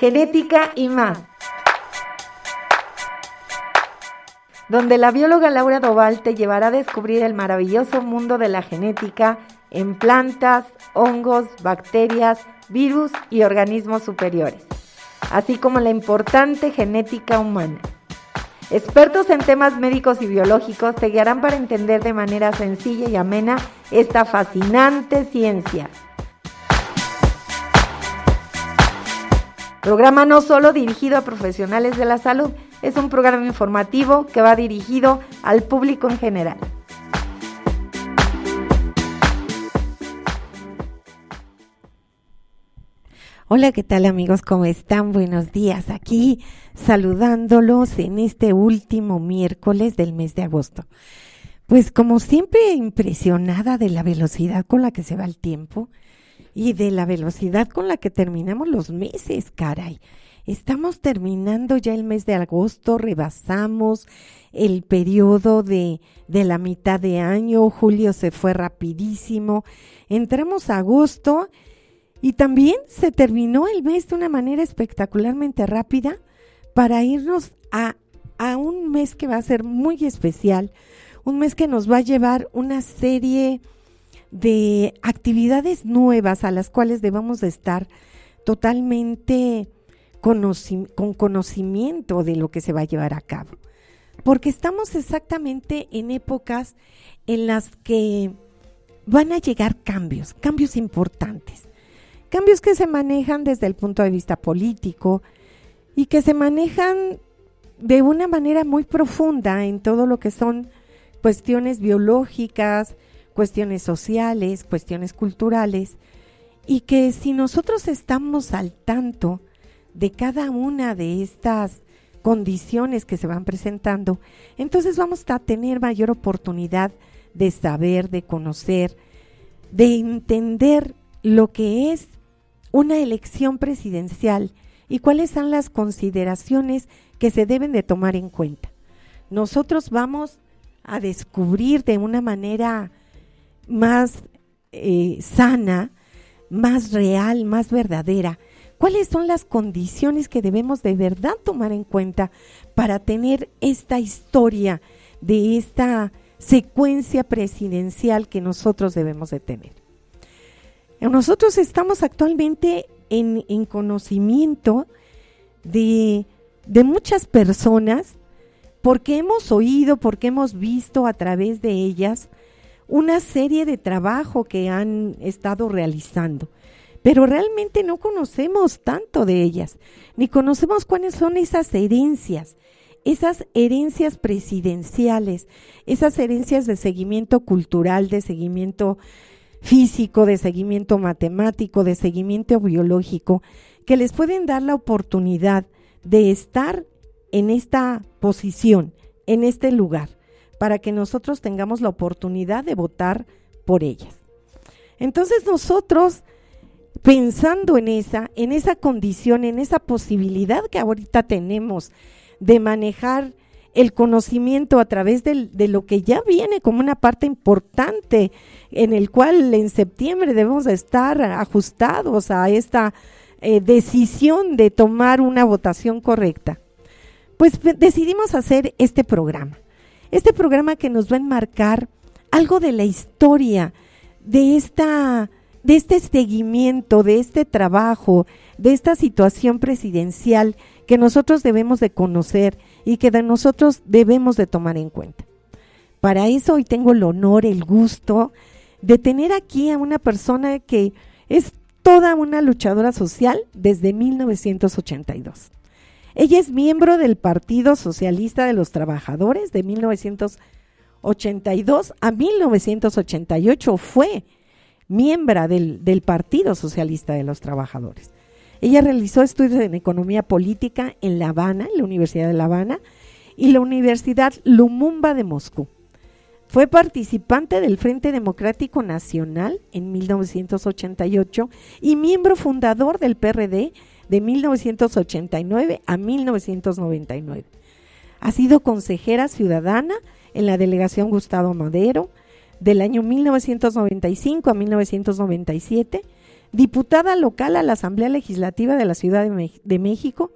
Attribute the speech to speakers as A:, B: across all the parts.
A: Genética y más, donde la bióloga Laura Doval te llevará a descubrir el maravilloso mundo de la genética en plantas, hongos, bacterias, virus y organismos superiores, así como la importante genética humana. Expertos en temas médicos y biológicos te guiarán para entender de manera sencilla y amena esta fascinante ciencia. Programa no solo dirigido a profesionales de la salud, es un programa informativo que va dirigido al público en general. Hola, ¿qué tal amigos? ¿Cómo están? Buenos días. Aquí saludándolos en este último miércoles del mes de agosto. Pues como siempre impresionada de la velocidad con la que se va el tiempo y de la velocidad con la que terminamos los meses, caray. Estamos terminando ya el mes de agosto, rebasamos el periodo de la mitad de año, julio se fue rapidísimo, entramos a agosto. Y también se terminó el mes de una manera espectacularmente rápida para irnos a un mes que va a ser muy especial, un mes que nos va a llevar una serie de actividades nuevas a las cuales debemos de estar totalmente con conocimiento de lo que se va a llevar a cabo. Porque estamos exactamente en épocas en las que van a llegar cambios importantes. Cambios que se manejan desde el punto de vista político y que se manejan de una manera muy profunda en todo lo que son cuestiones biológicas, cuestiones sociales, cuestiones culturales, y que si nosotros estamos al tanto de cada una de estas condiciones que se van presentando, entonces vamos a tener mayor oportunidad de saber, de conocer, de entender lo que es una elección presidencial y cuáles son las consideraciones que se deben de tomar en cuenta. Nosotros vamos a descubrir de una manera más sana, más real, más verdadera, cuáles son las condiciones que debemos de verdad tomar en cuenta para tener esta historia de esta secuencia presidencial que nosotros debemos de tener. Nosotros estamos actualmente en conocimiento de muchas personas porque hemos oído, porque hemos visto a través de ellas una serie de trabajo que han estado realizando, pero realmente no conocemos tanto de ellas, ni conocemos cuáles son esas herencias presidenciales, esas herencias de seguimiento cultural, de seguimiento físico, de seguimiento matemático, de seguimiento biológico, que les pueden dar la oportunidad de estar en esta posición, en este lugar, para que nosotros tengamos la oportunidad de votar por ellas. Entonces nosotros, pensando en esa condición, en esa posibilidad que ahorita tenemos de manejar el conocimiento a través de lo que ya viene como una parte importante en el cual en septiembre debemos de estar ajustados a esta decisión de tomar una votación correcta, pues decidimos hacer este programa que nos va a enmarcar algo de la historia de este seguimiento, de este trabajo, de esta situación presidencial que nosotros debemos de conocer y que de nosotros debemos de tomar en cuenta. Para eso hoy tengo el honor, el gusto de tener aquí a una persona que es toda una luchadora social desde 1982. Ella es miembro del Partido Socialista de los Trabajadores de 1982 a 1988, fue miembro del Partido Socialista de los Trabajadores. Ella realizó estudios en economía política en La Habana, en la Universidad de La Habana, y la Universidad Lumumba de Moscú. Fue participante del Frente Democrático Nacional en 1988 y miembro fundador del PRD de 1989 a 1999. Ha sido consejera ciudadana en la delegación Gustavo Madero del año 1995 a 1997, diputada local a la Asamblea Legislativa de la Ciudad de México,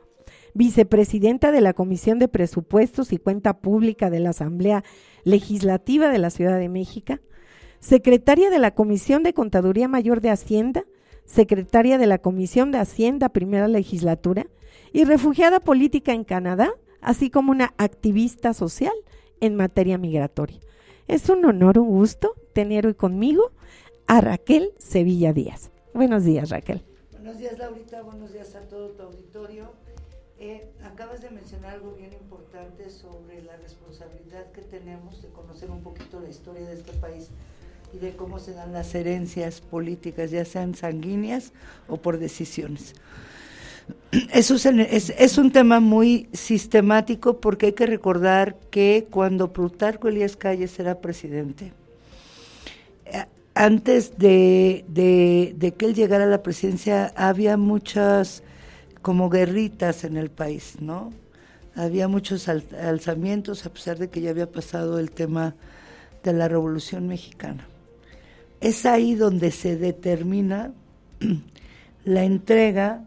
A: vicepresidenta de la Comisión de Presupuestos y Cuenta Pública de la Asamblea Legislativa de la Ciudad de México, secretaria de la Comisión de Contaduría Mayor de Hacienda, secretaria de la Comisión de Hacienda Primera Legislatura y refugiada política en Canadá, así como una activista social en materia migratoria. Es un honor, un gusto tener hoy conmigo a Raquel Sevilla Díaz. Buenos días, Raquel.
B: Buenos días, Laurita. Buenos días a todo tu auditorio. Acabas de mencionar algo bien importante sobre la responsabilidad que tenemos de conocer un poquito la historia de este país y de cómo se dan las herencias políticas, ya sean sanguíneas o por decisiones. Eso es un tema muy sistemático porque hay que recordar que cuando Plutarco Elías Calles era presidente, antes de que él llegara a la presidencia había muchas como guerritas en el país, ¿no? Había muchos alzamientos a pesar de que ya había pasado el tema de la Revolución Mexicana. Es ahí donde se determina la entrega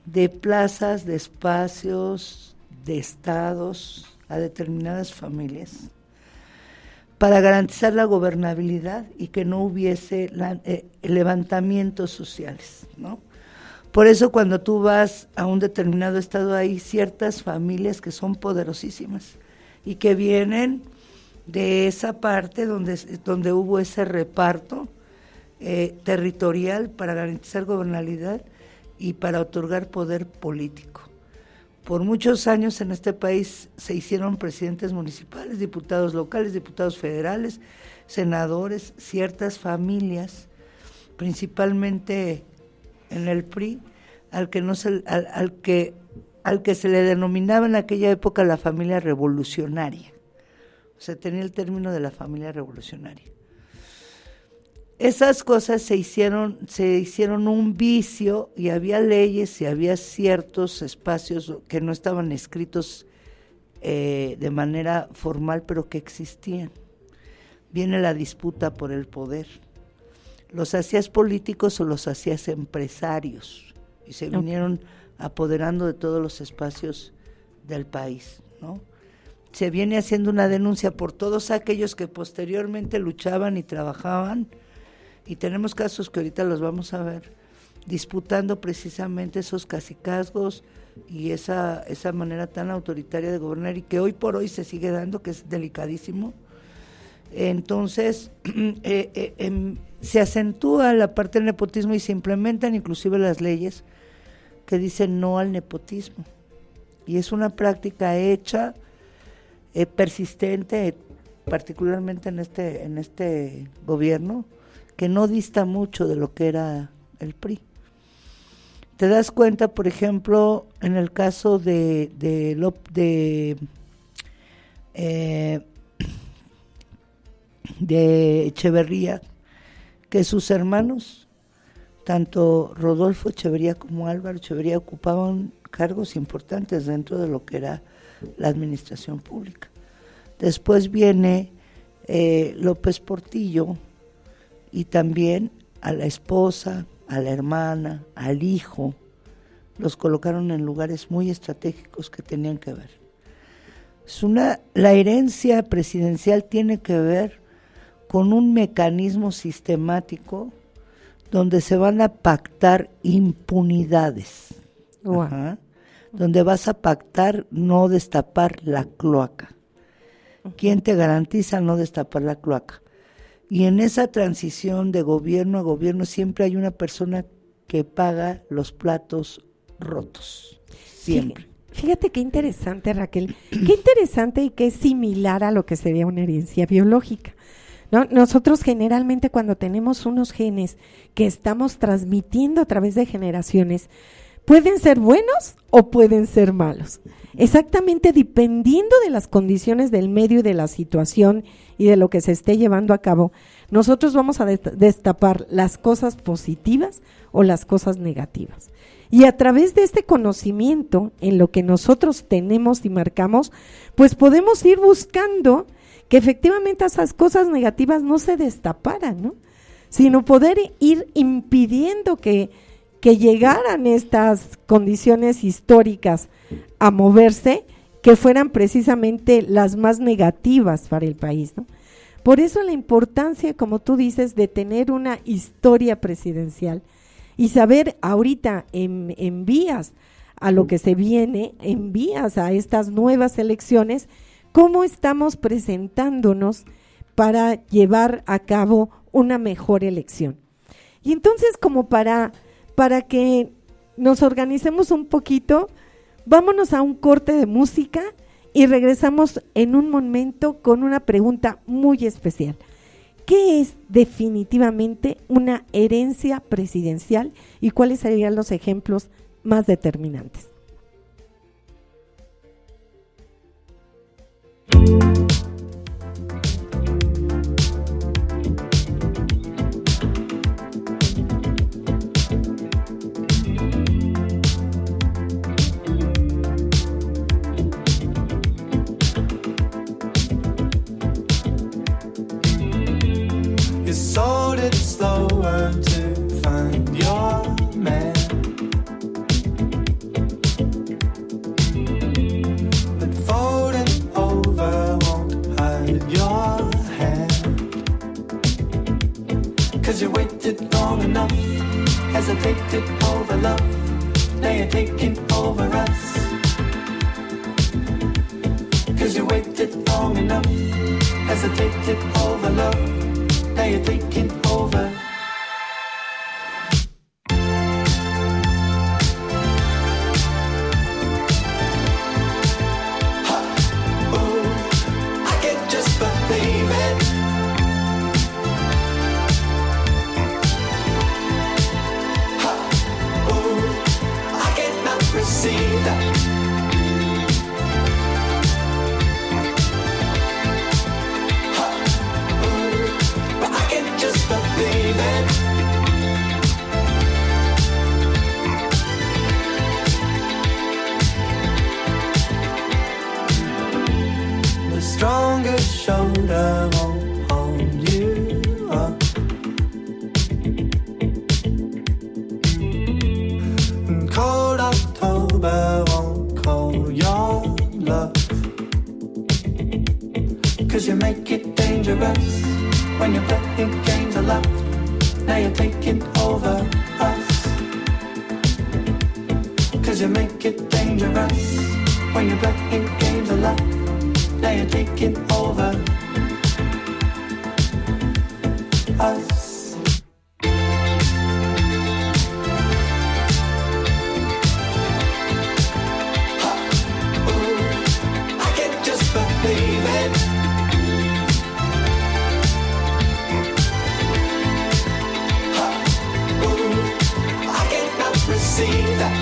B: de plazas, de espacios, de estados a determinadas familias para garantizar la gobernabilidad y que no hubiese levantamientos sociales, ¿no? Por eso cuando tú vas a un determinado estado hay ciertas familias que son poderosísimas y que vienen de esa parte donde hubo ese reparto territorial para garantizar gobernabilidad y para otorgar poder político. Por muchos años en este país se hicieron presidentes municipales, diputados locales, diputados federales, senadores, ciertas familias, principalmente en el PRI, al que se le denominaba en aquella época la familia revolucionaria. O sea, tenía el término de la familia revolucionaria. Esas cosas se hicieron un vicio y había leyes y había ciertos espacios que no estaban escritos de manera formal, pero que existían. Viene la disputa por el poder. ¿Los hacías políticos o los hacías empresarios? Y se vinieron apoderando de todos los espacios del país, ¿no? Se viene haciendo una denuncia por todos aquellos que posteriormente luchaban y trabajaban, y tenemos casos que ahorita los vamos a ver, disputando precisamente esos cacicazgos y esa manera tan autoritaria de gobernar y que hoy por hoy se sigue dando, que es delicadísimo. Entonces, se acentúa la parte del nepotismo y se implementan inclusive las leyes que dicen no al nepotismo. Y es una práctica hecha, persistente, particularmente en este gobierno, que no dista mucho de lo que era el PRI. Te das cuenta, por ejemplo, en el caso de Echeverría, que sus hermanos, tanto Rodolfo Echeverría como Álvaro Echeverría, ocupaban cargos importantes dentro de lo que era la administración pública. Después viene López Portillo, y también a la esposa, a la hermana, al hijo, los colocaron en lugares muy estratégicos que tenían que ver. La herencia presidencial tiene que ver con un mecanismo sistemático donde se van a pactar impunidades, donde vas a pactar no destapar la cloaca. ¿Quién te garantiza no destapar la cloaca? Y en esa transición de gobierno a gobierno siempre hay una persona que paga los platos rotos, siempre.
A: Fíjate qué interesante, Raquel, qué interesante y qué similar a lo que sería una herencia biológica, ¿no? Nosotros generalmente cuando tenemos unos genes que estamos transmitiendo a través de generaciones, pueden ser buenos o pueden ser malos. Exactamente dependiendo de las condiciones del medio y de la situación y de lo que se esté llevando a cabo, nosotros vamos a destapar las cosas positivas o las cosas negativas. Y a través de este conocimiento en lo que nosotros tenemos y marcamos, pues podemos ir buscando que efectivamente esas cosas negativas no se destaparan, ¿no? sino poder ir impidiendo que llegaran estas condiciones históricas a moverse, que fueran precisamente las más negativas para el país, ¿no? Por eso la importancia, como tú dices, de tener una historia presidencial y saber ahorita en vías a lo que se viene, en vías a estas nuevas elecciones, cómo estamos presentándonos para llevar a cabo una mejor elección. Y entonces, como para que nos organicemos un poquito, vámonos a un corte de música y regresamos en un momento con una pregunta muy especial. ¿Qué es definitivamente una herencia presidencial y cuáles serían los ejemplos más determinantes?
C: Sold it slower to find your man, but folding over won't hide your hand. 'Cause you waited long enough, hesitated over love, now you're taking over us. 'Cause you waited long enough, hesitated over love, now you're taking over. Ooh, I can't just believe it. Ooh, I cannot receive that. Just believe it. The strongest shoulder won't hold you up, and cold October won't call your love. 'Cause you make it dangerous when you're playing games of love, now you're taking over us. 'Cause you make it dangerous when you're playing games of love, now you're taking over us. Ooh, I can't just believe it. See that.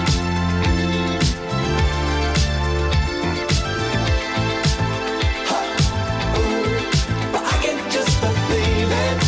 C: Ooh, but I can't just believe it.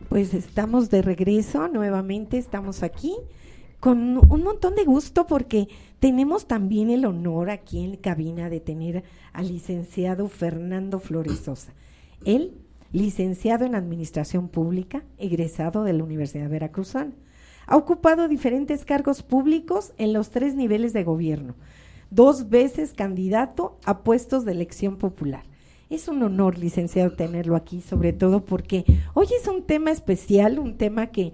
A: Pues estamos de regreso, nuevamente estamos aquí con un montón de gusto porque tenemos también el honor aquí en cabina de tener al licenciado Fernando Flores Sosa. Él, licenciado en Administración Pública, egresado de la Universidad Veracruzana, Ha ocupado diferentes cargos públicos en los 3 niveles de gobierno, 2 veces candidato a puestos de elección popular. Es un honor, licenciado, tenerlo aquí, sobre todo porque hoy es un tema especial, un tema que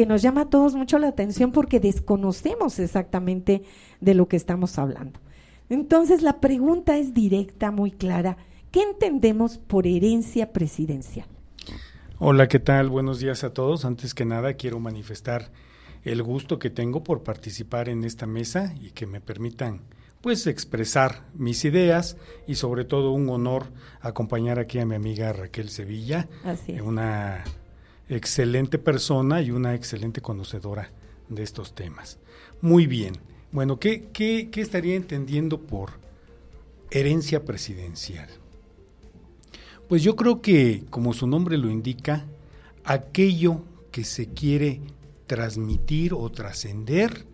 A: nos llama a todos mucho la atención porque desconocemos exactamente de lo que estamos hablando. Entonces, la pregunta es directa, muy clara. ¿Qué entendemos por herencia presidencial?
D: Hola, ¿qué tal? Buenos días a todos. Antes que nada, quiero manifestar el gusto que tengo por participar en esta mesa y que me permitan, pues, expresar mis ideas y sobre todo un honor acompañar aquí a mi amiga Raquel Sevilla, una excelente persona y una excelente conocedora de estos temas. Muy bien. Bueno, ¿qué estaría entendiendo por herencia presidencial? Pues yo creo que, como su nombre lo indica, aquello que se quiere transmitir o trascender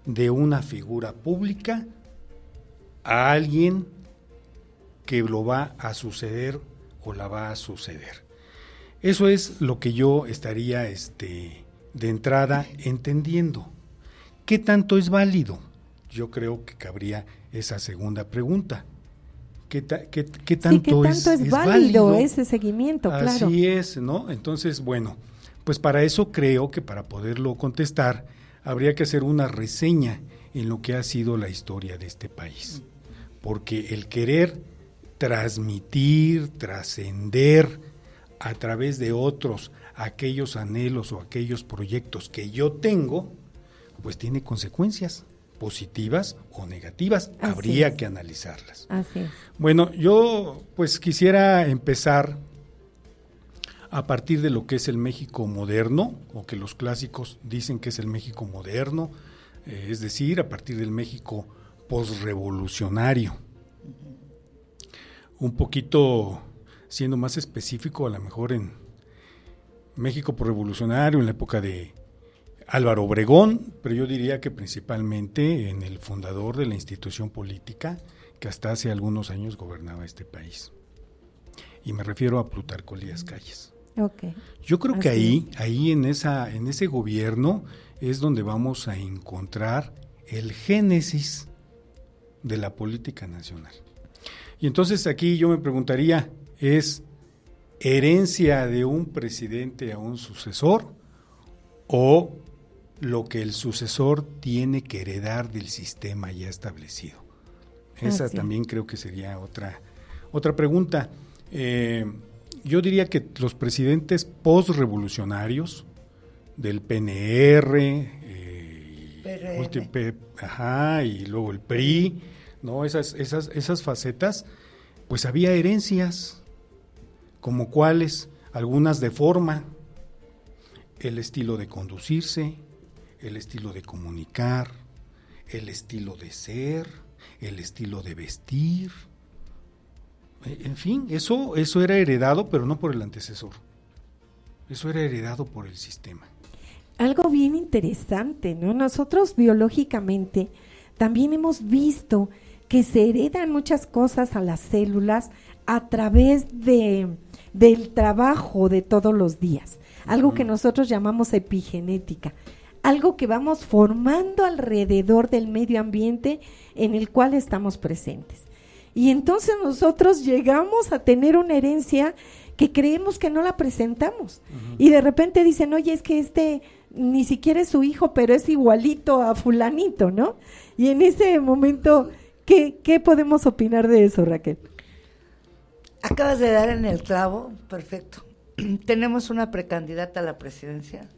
D: de una figura pública a alguien que lo va a suceder o la va a suceder. Eso es lo que yo estaría de entrada entendiendo. ¿Qué tanto es válido? Yo creo que cabría esa segunda pregunta. ¿Qué tanto es válido
A: ese seguimiento? Claro.
D: Así es, ¿no? Entonces, bueno, pues para eso creo que para poderlo contestar habría que hacer una reseña en lo que ha sido la historia de este país. Porque el querer transmitir, trascender a través de otros aquellos anhelos o aquellos proyectos que yo tengo, pues tiene consecuencias positivas o negativas. Habría que analizarlas.
A: Así es.
D: Bueno, yo pues quisiera empezar a partir de lo que es el México moderno, o que los clásicos dicen que es el México moderno, es decir, a partir del México posrevolucionario. Un poquito siendo más específico, a lo mejor en México posrevolucionario, en la época de Álvaro Obregón, pero yo diría que principalmente en el fundador de la institución política que hasta hace algunos años gobernaba este país. Y me refiero a Plutarco Elías Calles.
A: Okay.
D: Yo creo que ahí en ese gobierno es donde vamos a encontrar el génesis de la política nacional. Y entonces aquí yo me preguntaría, ¿es herencia de un presidente a un sucesor o lo que el sucesor tiene que heredar del sistema ya establecido? Esa también creo que sería otra pregunta. Yo diría que los presidentes postrevolucionarios del PNR, y luego el PRI, ¿no? Esas facetas, pues había herencias, como cuáles, algunas de forma, el estilo de conducirse, el estilo de comunicar, el estilo de ser, el estilo de vestir. En fin, eso era heredado, pero no por el antecesor. Eso era heredado por el sistema.
A: Algo bien interesante, ¿no? Nosotros biológicamente también hemos visto que se heredan muchas cosas a las células a través del trabajo de todos los días. Algo que nosotros llamamos epigenética. Algo que vamos formando alrededor del medio ambiente en el cual estamos presentes. Y entonces nosotros llegamos a tener una herencia que creemos que no la presentamos. Y de repente dicen, oye, es que ni siquiera es su hijo, pero es igualito a fulanito, ¿no? Y en ese momento, ¿qué podemos opinar de eso, Raquel?
B: Acabas de dar en el clavo, perfecto. Tenemos una precandidata a la presidencia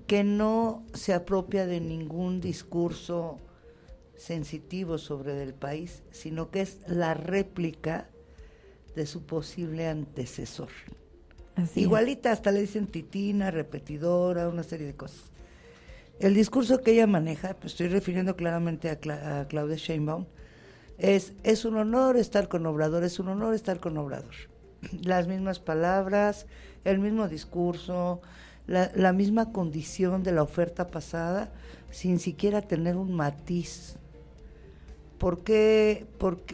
B: que no se apropia de ningún discurso sensitivo sobre el país, sino que es la réplica de su posible antecesor.
A: Así
B: igualita, hasta le dicen titina, repetidora, una serie de cosas. El discurso que ella maneja, pues estoy refiriendo claramente a Claudia Sheinbaum, es un honor estar con Obrador, es un honor estar con Obrador. Las mismas palabras, el mismo discurso, la misma condición de la oferta pasada, sin siquiera tener un matiz. Porque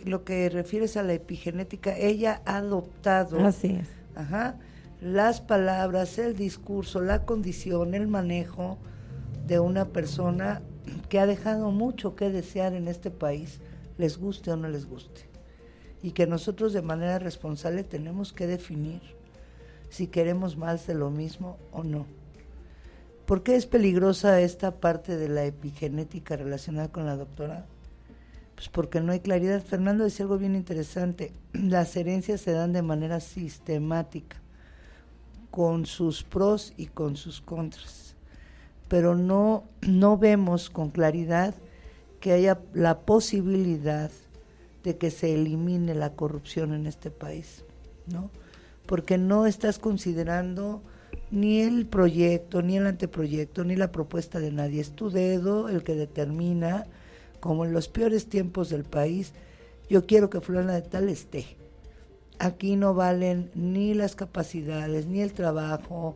B: lo que refieres a la epigenética, ella ha adoptado las palabras, el discurso, la condición, el manejo de una persona que ha dejado mucho que desear en este país, les guste o no les guste, y que nosotros de manera responsable tenemos que definir si queremos más de lo mismo o no. ¿Por qué es peligrosa esta parte de la epigenética relacionada con la doctora? Pues porque no hay claridad. Fernando decía algo bien interesante, las herencias se dan de manera sistemática, con sus pros y con sus contras, pero no vemos con claridad que haya la posibilidad de que se elimine la corrupción en este país, ¿no? Porque no estás considerando ni el proyecto, ni el anteproyecto, ni la propuesta de nadie. Es tu dedo el que determina, como en los peores tiempos del país, yo quiero que fulana de tal esté. Aquí no valen ni las capacidades, ni el trabajo,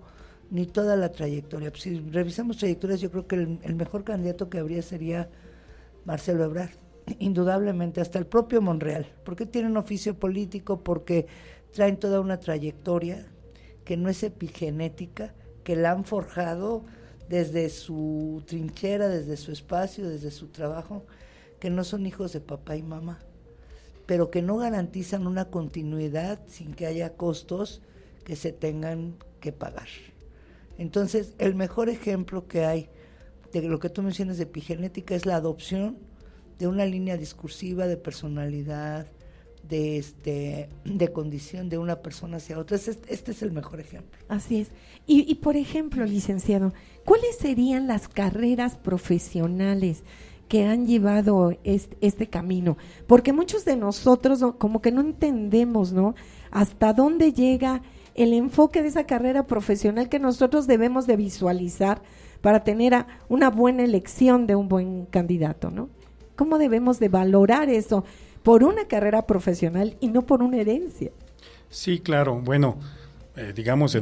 B: ni toda la trayectoria. Pues si revisamos trayectorias, yo creo que el mejor candidato que habría sería Marcelo Ebrard, indudablemente, hasta el propio Monreal, porque tienen oficio político, porque traen toda una trayectoria que no es epigenética, que la han forjado desde su trinchera, desde su espacio, desde su trabajo, que no son hijos de papá y mamá, pero que no garantizan una continuidad sin que haya costos que se tengan que pagar. Entonces, el mejor ejemplo que hay de lo que tú mencionas de epigenética es la adopción de una línea discursiva de personalidad, de condición de una persona hacia otra. Este es el mejor ejemplo.
A: Así es. Y por ejemplo, licenciado, ¿cuáles serían las carreras profesionales que han llevado este camino? Porque muchos de nosotros como que no entendemos, ¿no?, hasta dónde llega el enfoque de esa carrera profesional que nosotros debemos de visualizar para tener una buena elección de un buen candidato, ¿no? ¿Cómo debemos de valorar eso por una carrera profesional y no por una herencia?
D: Sí, claro. Bueno, digamos,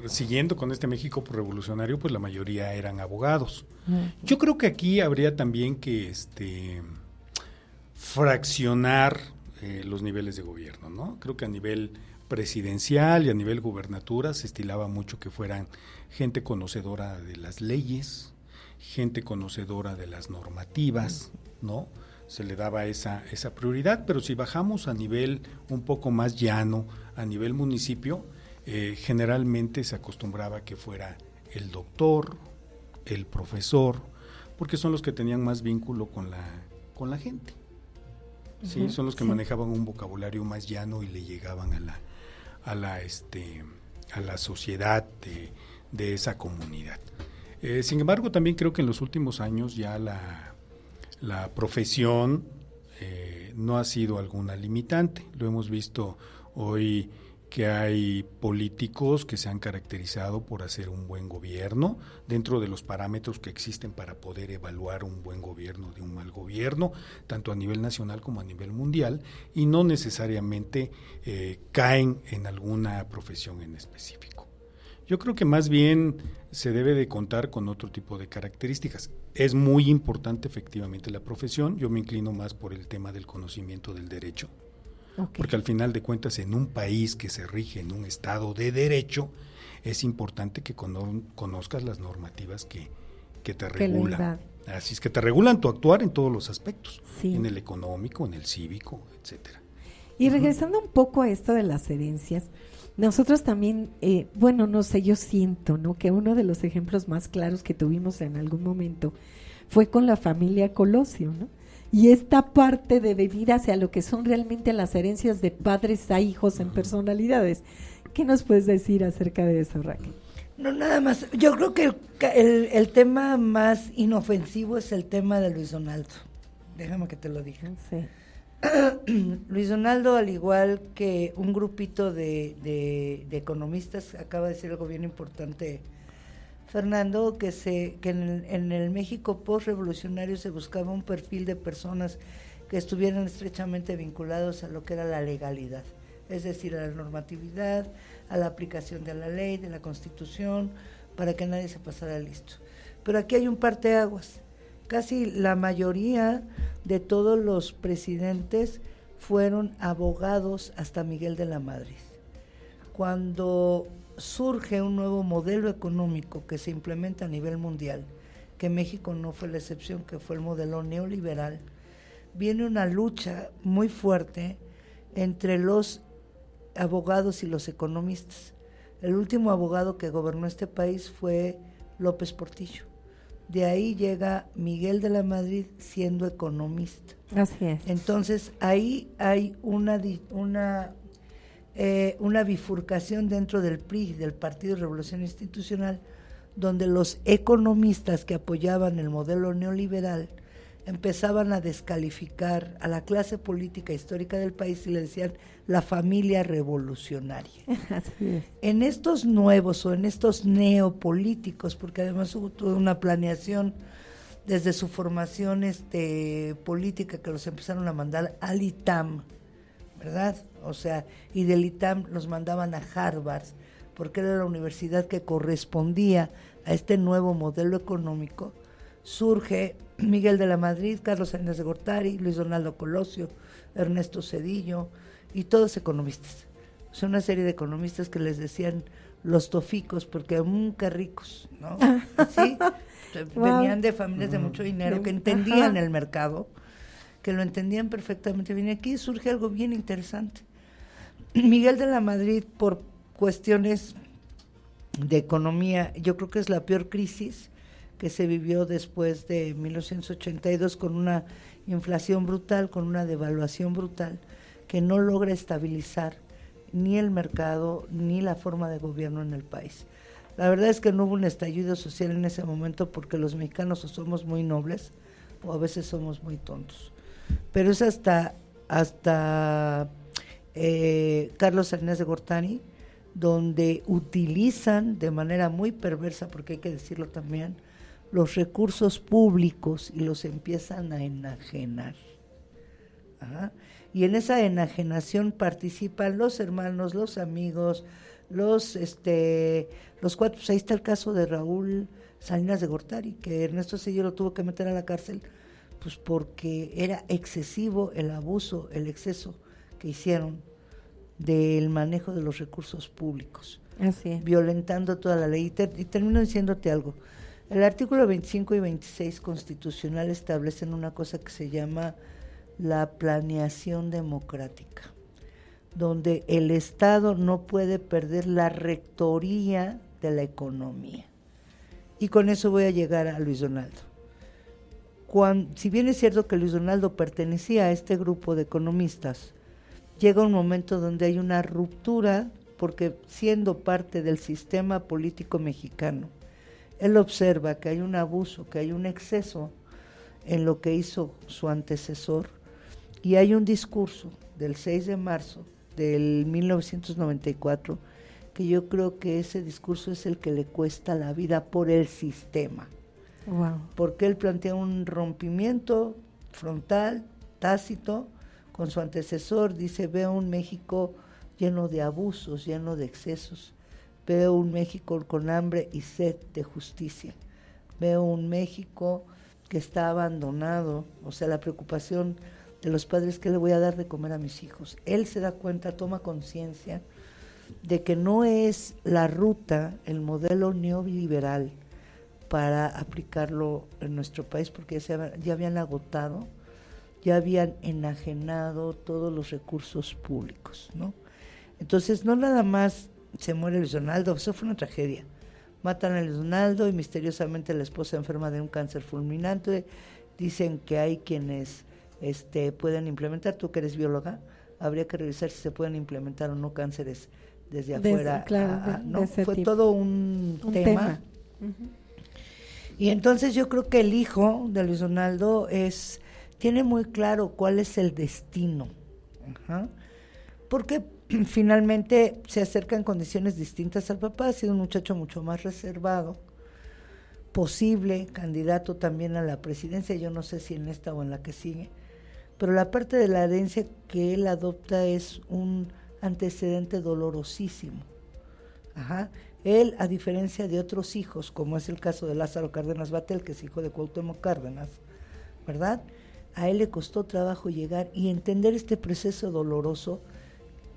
D: siguiendo con este México revolucionario, pues la mayoría eran abogados. Yo creo que aquí habría también que fraccionar los niveles de gobierno, ¿no? Creo que a nivel presidencial y a nivel gubernatura se estilaba mucho que fueran gente conocedora de las leyes, gente conocedora de las normativas, ¿no? Se le daba esa prioridad, pero si bajamos a nivel un poco más llano, a nivel municipio, generalmente se acostumbraba que fuera el doctor, el profesor, porque son los que tenían más vínculo con la gente. Sí, son los que manejaban un vocabulario más llano y le llegaban a la sociedad de esa comunidad. Sin embargo, también creo que en los últimos años ya la profesión no ha sido alguna limitante. Lo hemos visto hoy que hay políticos que se han caracterizado por hacer un buen gobierno dentro de los parámetros que existen para poder evaluar un buen gobierno de un mal gobierno, tanto a nivel nacional como a nivel mundial, y no necesariamente caen en alguna profesión en específico. Yo creo que más bien se debe de contar con otro tipo de características. Es muy importante efectivamente la profesión, yo me inclino más por el tema del conocimiento del derecho, porque al final de cuentas en un país que se rige en un estado de derecho, es importante que conozcas las normativas que te regulan. Así es que te regulan tu actuar en todos los aspectos, en el económico, en el cívico, etcétera.
A: Y regresando un poco a esto de las herencias, nosotros también, no sé, yo siento, ¿no?, que uno de los ejemplos más claros que tuvimos en algún momento fue con la familia Colosio, ¿no? Y esta parte de venir hacia lo que son realmente las herencias de padres a hijos en personalidades. ¿Qué nos puedes decir acerca de eso, Raquel?
B: No, nada más. Yo creo que el tema más inofensivo es el tema de Luis Donaldo. Déjame que te lo diga.
A: Sí.
B: Luis Donaldo, al igual que un grupito de economistas, acaba de decir algo bien importante, Fernando, que en el México postrevolucionario se buscaba un perfil de personas que estuvieran estrechamente vinculados a lo que era la legalidad, es decir, a la normatividad, a la aplicación de la ley, de la Constitución, para que nadie se pasara listo. Pero aquí hay un parteaguas. Casi la mayoría de todos los presidentes fueron abogados hasta Miguel de la Madrid. Cuando surge un nuevo modelo económico que se implementa a nivel mundial, que México no fue la excepción, que fue el modelo neoliberal, viene una lucha muy fuerte entre los abogados y los economistas. El último abogado que gobernó este país fue López Portillo. De ahí llega Miguel de la Madrid siendo economista.
A: Así es.
B: Entonces ahí hay una bifurcación dentro del PRI, del Partido de Revolución Institucional, donde los economistas que apoyaban el modelo neoliberal empezaban a descalificar a la clase política histórica del país y le decían la familia revolucionaria.
A: Así es.
B: En estos nuevos o en estos neopolíticos, porque además hubo toda una planeación desde su formación política que los empezaron a mandar al ITAM, ¿verdad? O sea, y del ITAM los mandaban a Harvard, porque era la universidad que correspondía a este nuevo modelo económico. Surge Miguel de la Madrid, Carlos Salinas de Gortari, Luis Donaldo Colosio, Ernesto Zedillo, y todos economistas. Son una serie de economistas que les decían los toficos, porque qué ricos, ¿no? Así, venían de familias de mucho dinero, que entendían el mercado, que lo entendían perfectamente bien. Y aquí surge algo bien interesante. Miguel de la Madrid, por cuestiones de economía, yo creo que es la peor crisis que se vivió después de 1982, con una inflación brutal, con una devaluación brutal, que no logra estabilizar ni el mercado ni la forma de gobierno en el país. La verdad es que no hubo un estallido social en ese momento, porque los mexicanos o somos muy nobles o a veces somos muy tontos. Pero es hasta Carlos Salinas de Gortari, donde utilizan de manera muy perversa, porque hay que decirlo también, los recursos públicos y los empiezan a enajenar. Ajá. Y en esa enajenación participan los hermanos, los amigos, los cuatro. Pues ahí está el caso de Raúl Salinas de Gortari, que Ernesto Zedillo lo tuvo que meter a la cárcel, pues porque era excesivo el abuso, el exceso que hicieron del manejo de los recursos públicos.
A: Así es.
B: Violentando toda la ley. Y termino diciéndote algo. El artículo 25 y 26 constitucional establecen una cosa que se llama la planeación democrática, donde el Estado no puede perder la rectoría de la economía. Y con eso voy a llegar a Luis Donaldo. Si bien es cierto que Luis Donaldo pertenecía a este grupo de economistas, llega un momento donde hay una ruptura, porque siendo parte del sistema político mexicano, él observa que hay un abuso, que hay un exceso en lo que hizo su antecesor, y hay un discurso del 6 de marzo del 1994, que yo creo que ese discurso es el que le cuesta la vida por el sistema.
A: Wow.
B: Porque él plantea un rompimiento frontal, tácito, con su antecesor. Dice: veo un México lleno de abusos, lleno de excesos. Veo un México con hambre y sed de justicia. Veo un México que está abandonado, o sea, la preocupación de los padres: ¿qué le voy a dar de comer a mis hijos? Él se da cuenta, toma conciencia de que no es la ruta, el modelo neoliberal para aplicarlo en nuestro país, porque ya habían agotado, ya habían enajenado todos los recursos públicos, ¿no? Entonces, no nada más se muere Luis Donaldo, eso fue una tragedia. Matan a Luis Donaldo y misteriosamente la esposa enferma de un cáncer fulminante. Dicen que hay quienes pueden implementar, tú que eres bióloga, habría que revisar si se pueden implementar o no cánceres desde afuera.
A: Claro,
B: ¿no?
A: de ese
B: Fue
A: tipo.
B: todo un tema.
A: Uh-huh.
B: Y entonces yo creo que el hijo de Luis Donaldo tiene muy claro cuál es el destino. Ajá. Porque finalmente se acerca en condiciones distintas al papá. Ha sido un muchacho mucho más reservado, posible candidato también a la presidencia, yo no sé si en esta o en la que sigue, pero la parte de la herencia que él adopta es un antecedente dolorosísimo. Ajá. Él, a diferencia de otros hijos, como es el caso de Lázaro Cárdenas Batel, que es hijo de Cuauhtémoc Cárdenas, ¿verdad? A él le costó trabajo llegar y entender este proceso doloroso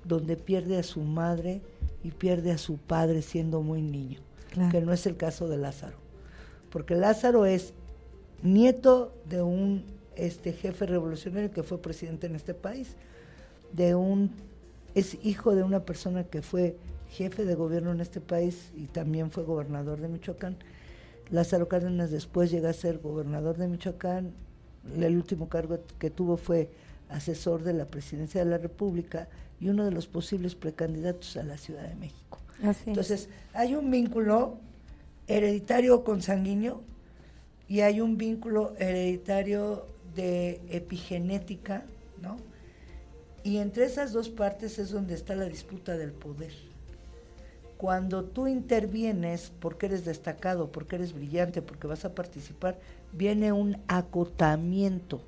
B: donde pierde a su madre y pierde a su padre siendo muy niño, claro, que no es el caso de Lázaro, porque Lázaro es nieto de un jefe revolucionario que fue presidente en este país, es hijo de una persona que fue jefe de gobierno en este país y también fue gobernador de Michoacán. Lázaro Cárdenas después llega a ser gobernador de Michoacán, el último cargo que tuvo fue asesor de la presidencia de la República y uno de los posibles precandidatos a la Ciudad de México.
A: Así
B: Entonces, hay un vínculo hereditario consanguíneo y hay un vínculo hereditario de epigenética, ¿no? Y entre esas dos partes es donde está la disputa del poder. Cuando tú intervienes porque eres destacado, porque eres brillante, porque vas a participar, viene un acotamiento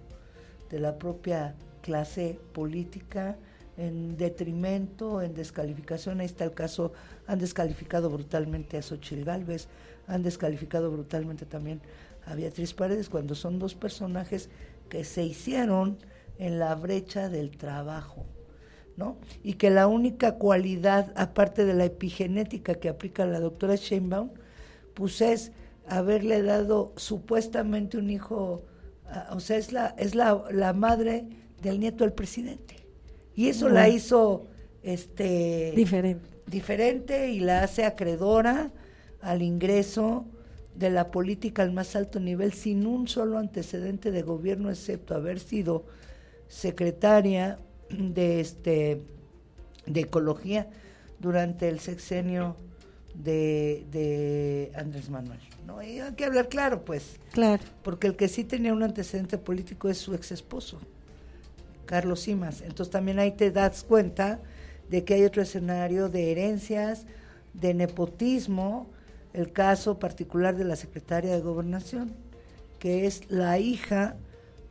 B: de la propia clase política en detrimento, en descalificación. Ahí está el caso, han descalificado brutalmente a Xóchitl Gálvez, han descalificado brutalmente también a Beatriz Paredes, cuando son dos personajes que se hicieron en la brecha del trabajo, ¿no? Y que la única cualidad, aparte de la epigenética que aplica la doctora Sheinbaum, pues es haberle dado supuestamente un hijo, o sea, es la madre del nieto del presidente. Y eso la hizo diferente y la hace acreedora al ingreso de la política al más alto nivel sin un solo antecedente de gobierno, excepto haber sido secretaria de Ecología durante el sexenio de Andrés Manuel, ¿no? Y hay que hablar claro, pues.
A: Claro.
B: Porque el que sí tenía un antecedente político es su ex esposo, Carlos Simas. Entonces también ahí te das cuenta de que hay otro escenario de herencias, de nepotismo, el caso particular de la secretaria de Gobernación, que es la hija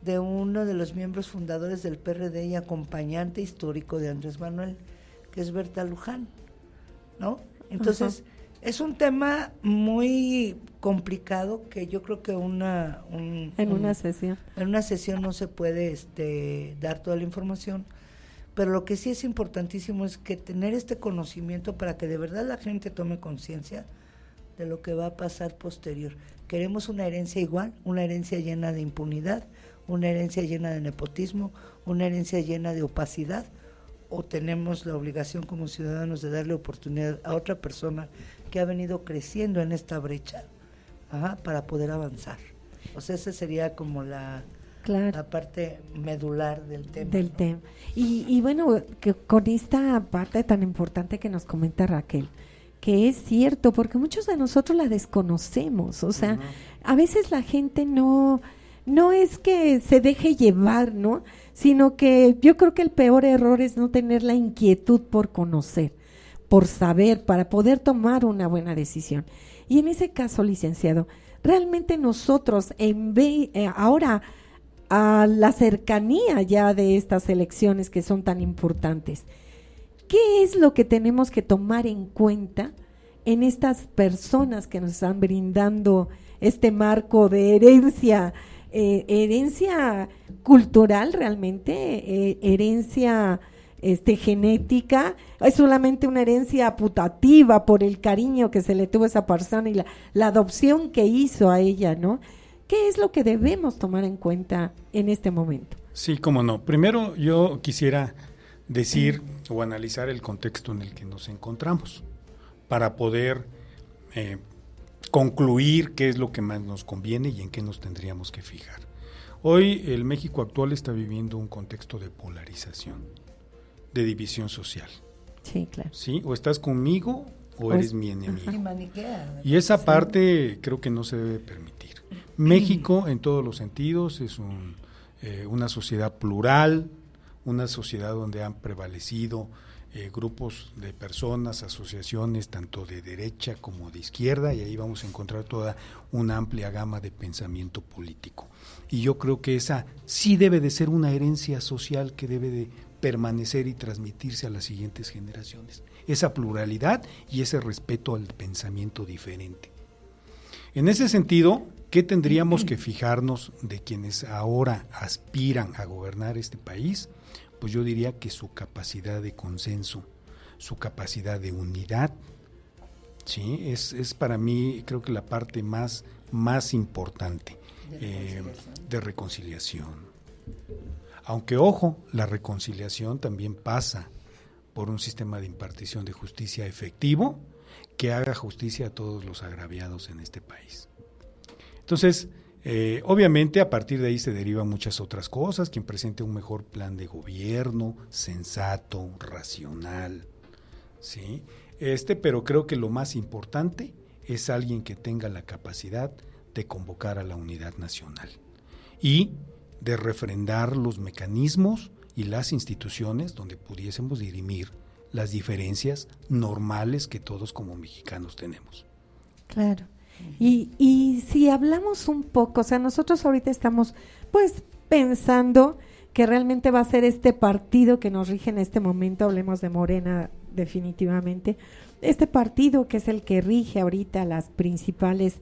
B: de uno de los miembros fundadores del PRD y acompañante histórico de Andrés Manuel, que es Berta Luján, ¿no? Entonces, es un tema muy complicado que yo creo que en una sesión no se puede dar toda la información, pero lo que sí es importantísimo es que tener este conocimiento para que de verdad la gente tome conciencia de lo que va a pasar posterior. Queremos una herencia igual, una herencia llena de impunidad, una herencia llena de nepotismo, una herencia llena de opacidad, o tenemos la obligación como ciudadanos de darle oportunidad a otra persona que ha venido creciendo en esta brecha, para poder avanzar. O sea, esa sería como la parte medular del tema.
A: Y bueno, que con esta parte tan importante que nos comenta Raquel, que es cierto, porque muchos de nosotros la desconocemos, o sea, a veces la gente no es que se deje llevar, ¿no? Sino que yo creo que el peor error es no tener la inquietud por conocer, por saber, para poder tomar una buena decisión. Y en ese caso, licenciado, realmente nosotros, ahora a la cercanía ya de estas elecciones que son tan importantes, ¿qué es lo que tenemos que tomar en cuenta en estas personas que nos están brindando este marco de herencia cultural realmente, herencia genética? Es solamente una herencia putativa por el cariño que se le tuvo a esa persona y la adopción que hizo a ella, ¿no? ¿Qué es lo que debemos tomar en cuenta en este momento?
D: Sí, cómo no. Primero yo quisiera decir o analizar el contexto en el que nos encontramos para poder concluir qué es lo que más nos conviene y en qué nos tendríamos que fijar. Hoy el México actual está viviendo un contexto de polarización, de división social.
A: Sí, claro. ¿Sí?
D: O estás conmigo o eres mi enemigo.
B: Y
D: esa parte creo que no se debe permitir. México en todos los sentidos es una sociedad plural, una sociedad donde han prevalecido grupos de personas, asociaciones tanto de derecha como de izquierda, y ahí vamos a encontrar toda una amplia gama de pensamiento político. Y yo creo que esa sí debe de ser una herencia social que debe de permanecer y transmitirse a las siguientes generaciones. Esa pluralidad y ese respeto al pensamiento diferente. En ese sentido, ¿qué tendríamos que fijarnos de quienes ahora aspiran a gobernar este país? Pues yo diría que su capacidad de consenso, su capacidad de unidad, ¿sí? Es para mí, creo que la parte más más importante de reconciliación. Aunque, ojo, la reconciliación también pasa por un sistema de impartición de justicia efectivo que haga justicia a todos los agraviados en este país. Entonces, obviamente a partir de ahí se derivan muchas otras cosas, quien presente un mejor plan de gobierno, sensato, racional, ¿sí? Pero creo que lo más importante es alguien que tenga la capacidad de convocar a la unidad nacional y de refrendar los mecanismos y las instituciones donde pudiésemos dirimir las diferencias normales que todos como mexicanos tenemos.
A: Claro. Y si hablamos un poco, o sea, nosotros ahorita estamos pues pensando que realmente va a ser este partido que nos rige en este momento, hablemos de Morena definitivamente, este partido que es el que rige ahorita las principales,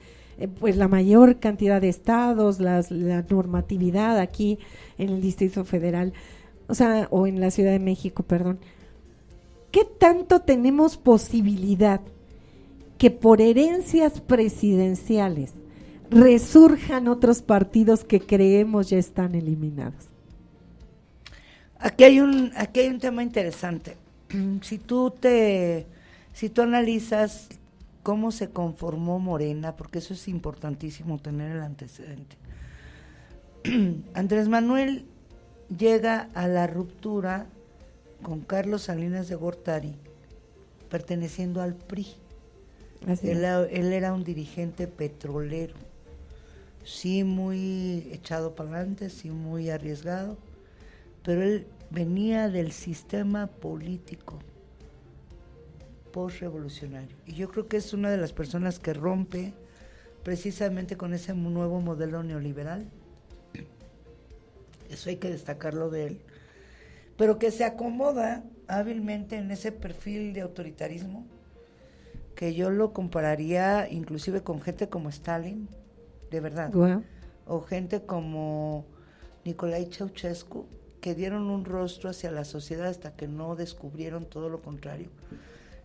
A: pues la mayor cantidad de estados, la normatividad aquí en el Distrito Federal, o sea, o en la Ciudad de México, perdón. ¿Qué tanto tenemos posibilidad que por herencias presidenciales resurjan otros partidos que creemos ya están eliminados?
B: Aquí hay un tema interesante. Si tú analizas cómo se conformó Morena, porque eso es importantísimo tener el antecedente. Andrés Manuel llega a la ruptura con Carlos Salinas de Gortari, perteneciendo al PRI. Él era un dirigente petrolero, sí muy echado para adelante, sí muy arriesgado, pero él venía del sistema político postrevolucionario. Y yo creo que es una de las personas que rompe precisamente con ese nuevo modelo neoliberal. Eso hay que destacarlo de él. Pero que se acomoda hábilmente en ese perfil de autoritarismo, que yo lo compararía inclusive con gente como Stalin, de verdad.
A: Wow.
B: O gente como Nicolae Ceausescu, que dieron un rostro hacia la sociedad hasta que no descubrieron todo lo contrario,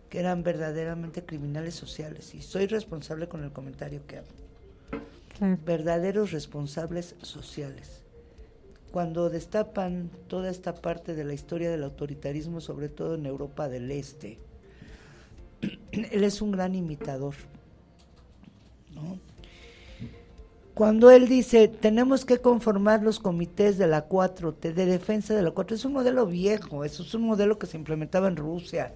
B: que eran verdaderamente criminales sociales. Y soy responsable con el comentario que hago.
A: Claro.
B: Verdaderos responsables sociales. Cuando destapan toda esta parte de la historia del autoritarismo, sobre todo en Europa del Este, él es un gran imitador, ¿no? Cuando él dice, tenemos que conformar los comités de la 4T, de defensa de la 4T, es un modelo viejo, eso es un modelo que se implementaba en Rusia,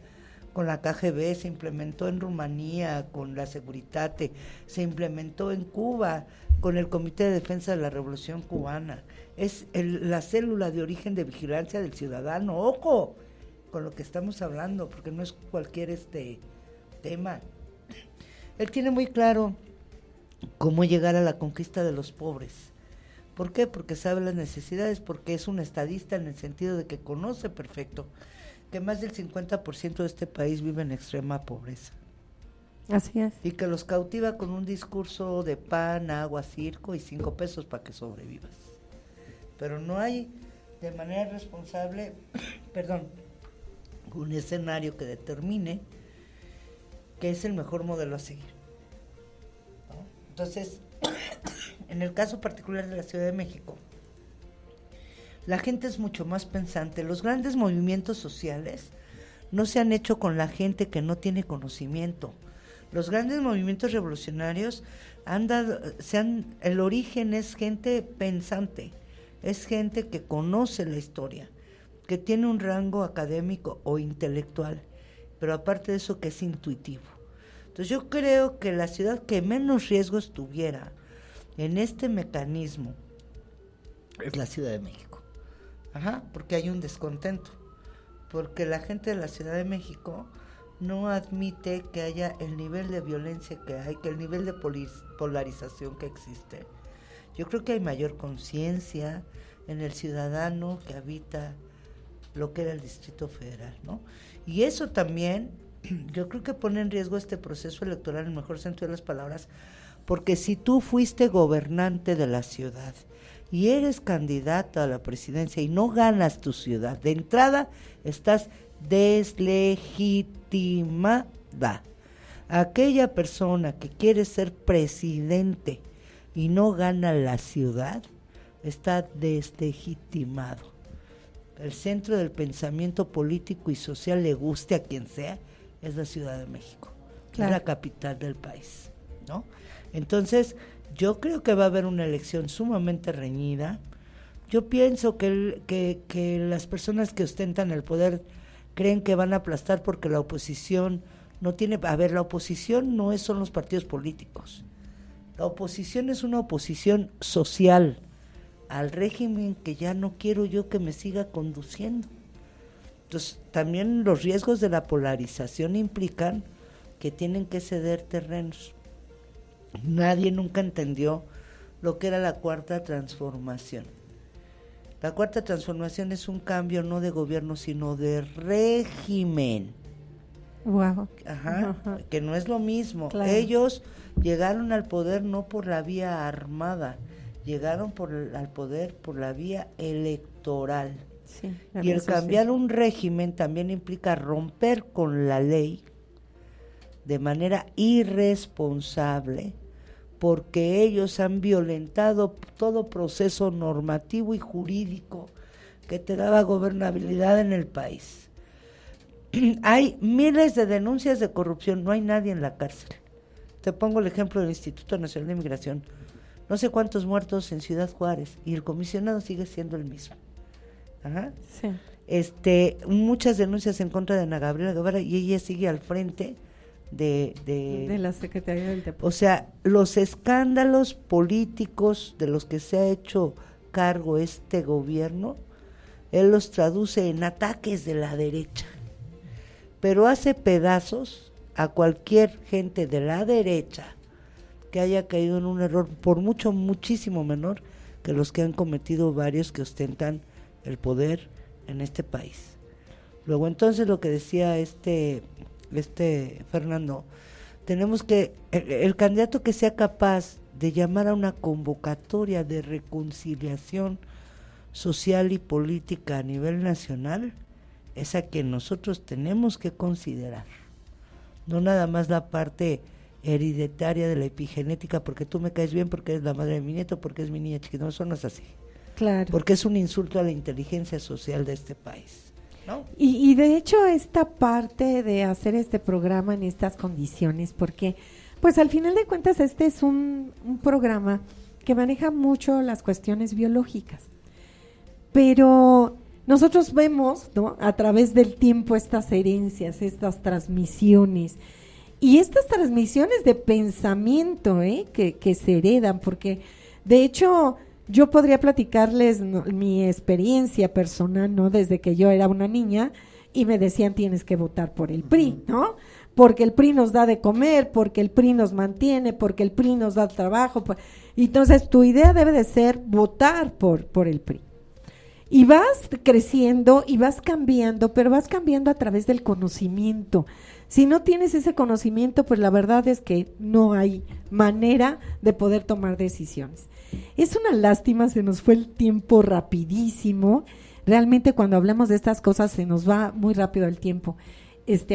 B: con la KGB, se implementó en Rumanía, con la Securitate, se implementó en Cuba, con el Comité de Defensa de la Revolución Cubana. Es la célula de origen de vigilancia del ciudadano. Ojo con lo que estamos hablando, porque no es cualquier tema. Él tiene muy claro cómo llegar a la conquista de los pobres. ¿Por qué? Porque sabe las necesidades, porque es un estadista en el sentido de que conoce perfecto que más del 50% de este país vive en extrema pobreza.
A: Así es.
B: Y que los cautiva con un discurso de pan, agua, circo y 5 pesos para que sobrevivas. Pero no hay de manera responsable, un escenario que determine que es el mejor modelo a seguir, ¿no? Entonces, en el caso particular de la Ciudad de México, la gente es mucho más pensante. Los grandes movimientos sociales no se han hecho con la gente que no tiene conocimiento. Los grandes movimientos revolucionarios el origen es gente pensante, es gente que conoce la historia, que tiene un rango académico o intelectual, pero aparte de eso que es intuitivo. Entonces yo creo que la ciudad que menos riesgos tuviera en este mecanismo es la Ciudad de México. Porque hay un descontento, porque la gente de la Ciudad de México no admite que haya el nivel de violencia que hay, que el nivel de polarización que existe. Yo creo que hay mayor conciencia en el ciudadano que habita lo que era el Distrito Federal, ¿no? Y eso también, yo creo que pone en riesgo este proceso electoral en el mejor sentido de las palabras, porque si tú fuiste gobernante de la ciudad y eres candidato a la presidencia y no ganas tu ciudad, de entrada estás deslegitimada. Aquella persona que quiere ser presidente y no gana la ciudad, está deslegitimado. El centro del pensamiento político y social, le guste a quien sea, es la Ciudad de México, claro. Es la capital del país, ¿no? Entonces, yo creo que va a haber una elección sumamente reñida. Yo pienso que las personas que ostentan el poder creen que van a aplastar porque la oposición no tiene... A ver, la oposición no son los partidos políticos. La oposición es una oposición social al régimen que ya no quiero yo que me siga conduciendo. Entonces, también los riesgos de la polarización implican que tienen que ceder terrenos. Nadie nunca entendió lo que era la Cuarta Transformación. La Cuarta Transformación es un cambio no de gobierno, sino de régimen.
A: Wow.
B: Ajá, que no es lo mismo.
A: Claro.
B: Ellos llegaron al poder no por la vía armada, llegaron al poder por la vía electoral.
A: Sí,
B: y el cambiar un régimen también implica romper con la ley de manera irresponsable, porque ellos han violentado todo proceso normativo y jurídico que te daba gobernabilidad en el país. Hay miles de denuncias de corrupción, no hay nadie en la cárcel. Te pongo el ejemplo del Instituto Nacional de Migración. No sé cuántos muertos en Ciudad Juárez, y el comisionado sigue siendo el mismo. Ajá. Sí. Muchas denuncias en contra de Ana Gabriela Guevara, y ella sigue al frente de
A: la Secretaría del Deporte.
B: O sea, los escándalos políticos de los que se ha hecho cargo este gobierno, él los traduce en ataques de la derecha, pero hace pedazos a cualquier gente de la derecha que haya caído en un error, por muchísimo menor que los que han cometido varios que ostentan el poder en este país. Luego, entonces, lo que decía Fernando, tenemos que, el candidato que sea capaz de llamar a una convocatoria de reconciliación social y política a nivel nacional, es a quien nosotros tenemos que considerar, no nada más la parte hereditaria de la epigenética, porque tú me caes bien, porque eres la madre de mi nieto, porque es mi niña chiquita. No, eso no es así.
A: Claro.
B: Porque es un insulto a la inteligencia social de este país, ¿no?
A: Y de hecho esta parte de hacer este programa en estas condiciones, porque pues al final de cuentas este es un programa que maneja mucho las cuestiones biológicas, pero nosotros vemos, ¿no?, a través del tiempo estas herencias, estas transmisiones, y estas transmisiones de pensamiento que se heredan, porque de hecho yo podría platicarles mi experiencia personal, ¿no? Desde que yo era una niña y me decían tienes que votar por el PRI, ¿no? Porque el PRI nos da de comer, porque el PRI nos mantiene, porque el PRI nos da trabajo. Y entonces tu idea debe de ser votar por el PRI. Y vas creciendo y vas cambiando, pero vas cambiando a través del conocimiento. Si no tienes ese conocimiento, pues la verdad es que no hay manera de poder tomar decisiones. Es una lástima, se nos fue el tiempo rapidísimo. Realmente cuando hablamos de estas cosas se nos va muy rápido el tiempo.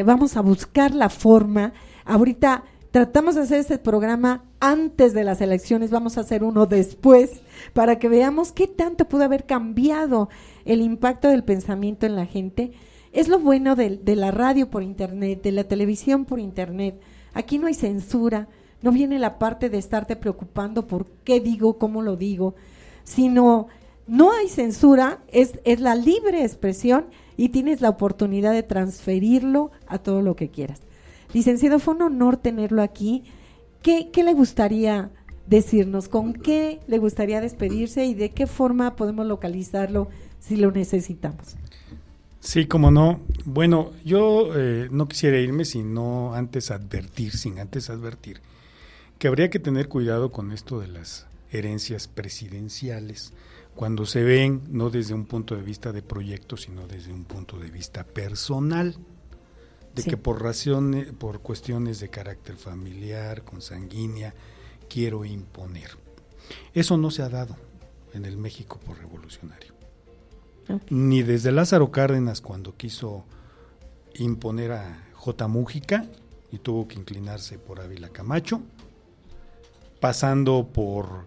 A: Vamos a buscar la forma. Ahorita tratamos de hacer este programa antes de las elecciones, vamos a hacer uno después para que veamos qué tanto pudo haber cambiado el impacto del pensamiento en la gente. Es lo bueno de la radio por internet, de la televisión por internet. Aquí no hay censura, no viene la parte de estarte preocupando por qué digo, cómo lo digo, sino no hay censura, es la libre expresión y tienes la oportunidad de transferirlo a todo lo que quieras. Licenciado, fue un honor tenerlo aquí. ¿Qué le gustaría decirnos? ¿Con qué le gustaría despedirse y de qué forma podemos localizarlo si lo necesitamos?
D: Sí, cómo no. Bueno, yo no quisiera irme sin antes advertir que habría que tener cuidado con esto de las herencias presidenciales cuando se ven no desde un punto de vista de proyecto, sino desde un punto de vista personal, de sí, que por cuestiones de carácter familiar, consanguínea, quiero imponer. Eso no se ha dado en el México por revolucionario. Okay. Ni desde Lázaro Cárdenas cuando quiso imponer a J. Múgica y tuvo que inclinarse por Ávila Camacho, pasando por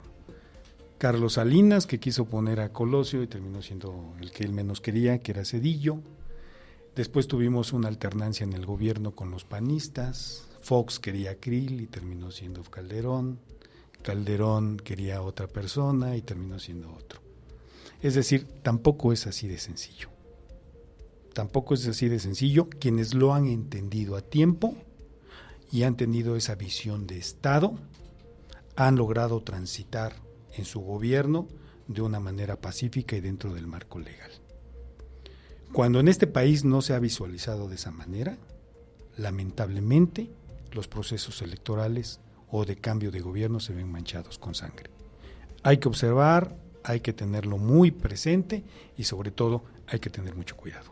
D: Carlos Salinas, que quiso poner a Colosio y terminó siendo el que él menos quería, que era Zedillo. Después tuvimos una alternancia en el gobierno con los panistas. Fox quería a Krill y terminó siendo Calderón. Calderón quería a otra persona y terminó siendo otro. Es decir, tampoco es así de sencillo. Tampoco es así de sencillo. Quienes lo han entendido a tiempo y han tenido esa visión de Estado, han logrado transitar en su gobierno de una manera pacífica y dentro del marco legal. Cuando en este país no se ha visualizado de esa manera, lamentablemente los procesos electorales o de cambio de gobierno se ven manchados con sangre. Hay que observar, hay que tenerlo muy presente y sobre todo hay que tener mucho cuidado.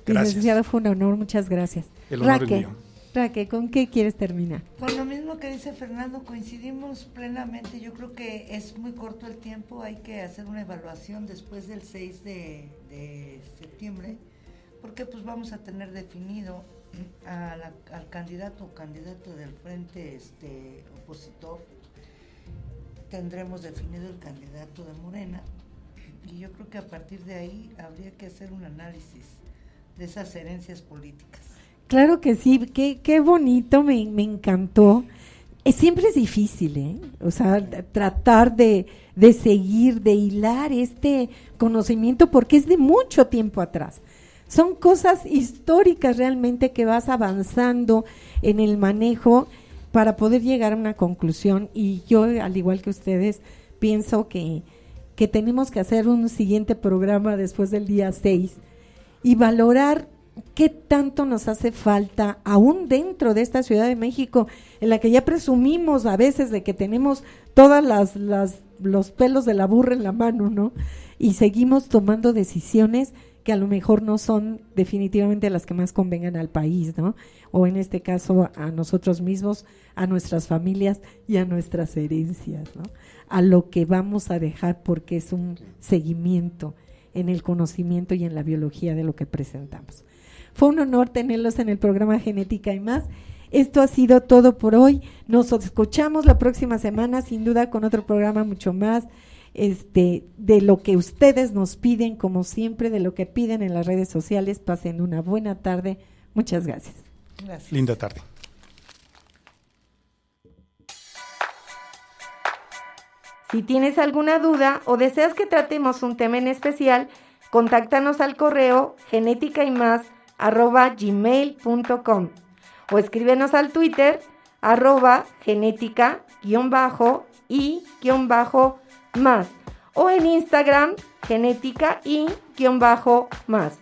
D: Gracias.
A: Licenciado, fue un honor, muchas gracias.
D: El honor es mío.
A: Raquel, ¿con qué quieres terminar?
B: Con lo mismo que dice Fernando, coincidimos plenamente. Yo creo que es muy corto el tiempo, hay que hacer una evaluación después del 6 de septiembre, porque pues vamos a tener definido al candidato o candidato del frente opositor. Tendremos definido el candidato de Morena y yo creo que a partir de ahí habría que hacer un análisis de esas herencias políticas.
A: Claro que sí, qué bonito, me encantó. Siempre es difícil, o sea, tratar de seguir, de hilar este conocimiento porque es de mucho tiempo atrás. Son cosas históricas realmente que vas avanzando en el manejo para poder llegar a una conclusión y yo, al igual que ustedes, pienso que tenemos que hacer un siguiente programa después del día 6 y valorar qué tanto nos hace falta, aún dentro de esta Ciudad de México, en la que ya presumimos a veces de que tenemos todas los pelos de la burra en la mano, ¿no? Y seguimos tomando decisiones que a lo mejor no son definitivamente las que más convengan al país, ¿no? O en este caso a nosotros mismos, a nuestras familias y a nuestras herencias, ¿no? A lo que vamos a dejar porque es un seguimiento en el conocimiento y en la biología de lo que presentamos. Fue un honor tenerlos en el programa Genética y Más. Esto ha sido todo por hoy. Nos escuchamos la próxima semana, sin duda, con otro programa mucho más de lo que ustedes nos piden, como siempre, de lo que piden en las redes sociales. Pasen una buena tarde. Muchas gracias.
B: Gracias.
D: Linda tarde.
A: Si tienes alguna duda o deseas que tratemos un tema en especial, contáctanos al correo genéticaymás@gmail.com o escríbenos al Twitter @genética_y_más o en Instagram genética y_más.